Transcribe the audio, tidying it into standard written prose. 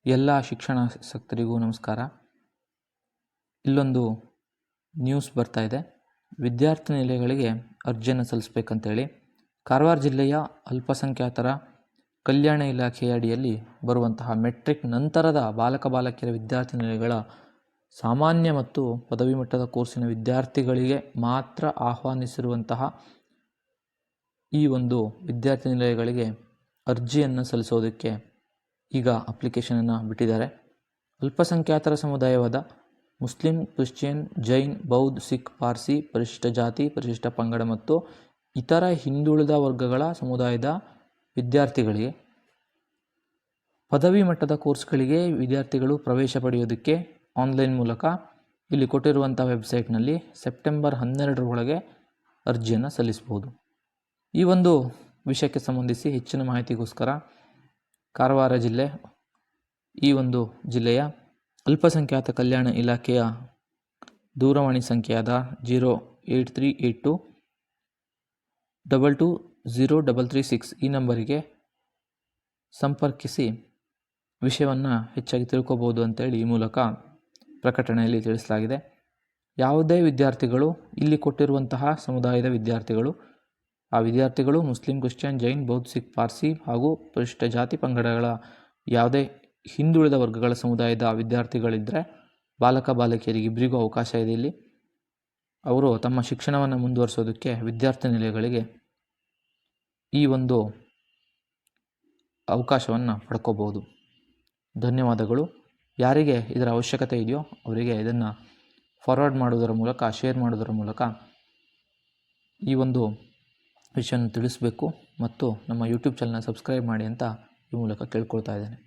ಎಲ್ಲ ಶಿಕ್ಷಣಾಸಕ್ತರಿಗೂ ನಮಸ್ಕಾರ. ಇಲ್ಲೊಂದು ನ್ಯೂಸ್ ಬರ್ತಾ ಇದೆ. ವಿದ್ಯಾರ್ಥಿ ನಿಲಯಗಳಿಗೆ ಅರ್ಜಿಯನ್ನು ಸಲ್ಲಿಸಬೇಕಂತೇಳಿ ಕಾರವಾರ ಜಿಲ್ಲೆಯ ಅಲ್ಪಸಂಖ್ಯಾತರ ಕಲ್ಯಾಣ ಇಲಾಖೆಯ ಅಡಿಯಲ್ಲಿ ಬರುವಂತಹ ಮೆಟ್ರಿಕ್ ನಂತರದ ಬಾಲಕ ಬಾಲಕಿಯರ ವಿದ್ಯಾರ್ಥಿ ನಿಲಯಗಳ ಸಾಮಾನ್ಯ ಮತ್ತು ಪದವಿ ಮಟ್ಟದ ಕೋರ್ಸಿನ ವಿದ್ಯಾರ್ಥಿಗಳಿಗೆ ಮಾತ್ರ ಆಹ್ವಾನಿಸಿರುವಂತಹ ಈ ಒಂದು ವಿದ್ಯಾರ್ಥಿ ನಿಲಯಗಳಿಗೆ ಅರ್ಜಿಯನ್ನು ಸಲ್ಲಿಸೋದಕ್ಕೆ ಈಗ ಅಪ್ಲಿಕೇಶನನ್ನು ಬಿಟ್ಟಿದ್ದಾರೆ. ಅಲ್ಪಸಂಖ್ಯಾತರ ಸಮುದಾಯವಾದ ಮುಸ್ಲಿಂ, ಕ್ರಿಶ್ಚಿಯನ್, ಜೈನ್, ಬೌದ್ಧ, ಸಿಖ್, ಪಾರ್ಸಿ, ಪರಿಶಿಷ್ಟ ಜಾತಿ, ಪರಿಶಿಷ್ಟ ಪಂಗಡ ಮತ್ತು ಇತರ ಹಿಂದುಳಿದ ವರ್ಗಗಳ ಸಮುದಾಯದ ವಿದ್ಯಾರ್ಥಿಗಳಿಗೆ ಪದವಿ ಮಟ್ಟದ ಕೋರ್ಸ್ಗಳಿಗೆ ವಿದ್ಯಾರ್ಥಿಗಳು ಪ್ರವೇಶ ಪಡೆಯೋದಕ್ಕೆ ಆನ್ಲೈನ್ ಮೂಲಕ ಇಲ್ಲಿ ಕೊಟ್ಟಿರುವಂಥ ವೆಬ್ಸೈಟ್ನಲ್ಲಿ ಸೆಪ್ಟೆಂಬರ್ 12 ಒಳಗೆ ಅರ್ಜಿಯನ್ನು ಸಲ್ಲಿಸಬಹುದು. ಈ ಒಂದು ವಿಷಯಕ್ಕೆ ಸಂಬಂಧಿಸಿ ಹೆಚ್ಚಿನ ಮಾಹಿತಿಗೋಸ್ಕರ ಕಾರವಾರ ಜಿಲ್ಲೆ ಈ ಒಂದು ಜಿಲ್ಲೆಯ ಅಲ್ಪಸಂಖ್ಯಾತ ಕಲ್ಯಾಣ ಇಲಾಖೆಯ ದೂರವಾಣಿ ಸಂಖ್ಯೆಯಾದ 08382 220336 ಈ ನಂಬರಿಗೆ ಸಂಪರ್ಕಿಸಿ ವಿಷಯವನ್ನು ಹೆಚ್ಚಾಗಿ ತಿಳ್ಕೊಬೋದು ಅಂತೇಳಿ ಈ ಮೂಲಕ ಪ್ರಕಟಣೆಯಲ್ಲಿ ತಿಳಿಸಲಾಗಿದೆ. ಯಾವುದೇ ವಿದ್ಯಾರ್ಥಿಗಳು ಇಲ್ಲಿ ಕೊಟ್ಟಿರುವಂತಹ ಸಮುದಾಯದ ವಿದ್ಯಾರ್ಥಿಗಳು, ಆ ವಿದ್ಯಾರ್ಥಿಗಳು ಮುಸ್ಲಿಂ, ಕ್ರಿಶ್ಚಿಯನ್, ಜೈನ್, ಬೌದ್ಧ, ಸಿಖ್, ಪಾರ್ಸಿ ಹಾಗೂ ಪರಿಶಿಷ್ಟ ಜಾತಿ ಪಂಗಡಗಳ ಯಾವುದೇ ಹಿಂದುಳಿದ ವರ್ಗಗಳ ಸಮುದಾಯದ ವಿದ್ಯಾರ್ಥಿಗಳಿದ್ದರೆ ಬಾಲಕ ಬಾಲಕಿಯರಿಗೆ ಇಬ್ಬರಿಗೂ ಅವಕಾಶ ಇದೆ. ಇಲ್ಲಿ ಅವರು ತಮ್ಮ ಶಿಕ್ಷಣವನ್ನು ಮುಂದುವರಿಸೋದಕ್ಕೆ ವಿದ್ಯಾರ್ಥಿ ನಿಲಯಗಳಿಗೆ ಈ ಒಂದು ಅವಕಾಶವನ್ನು ಪಡ್ಕೋಬಹುದು. ಧನ್ಯವಾದಗಳು. ಯಾರಿಗೆ ಇದರ ಅವಶ್ಯಕತೆ ಇದೆಯೋ ಅವರಿಗೆ ಇದನ್ನು ಫಾರ್ವರ್ಡ್ ಮಾಡೋದರ ಮೂಲಕ, ಶೇರ್ ಮಾಡೋದರ ಮೂಲಕ ಈ ಒಂದು ವಿಷಯವನ್ನು ತಿಳಿಸಬೇಕು ಮತ್ತು ನಮ್ಮ ಯೂಟ್ಯೂಬ್ ಚಾನಲ್ನ ಸಬ್ಸ್ಕ್ರೈಬ್ ಮಾಡಿ ಅಂತ ಈ ಮೂಲಕ ಕೇಳ್ಕೊಳ್ತಾ ಇದ್ದೇನೆ.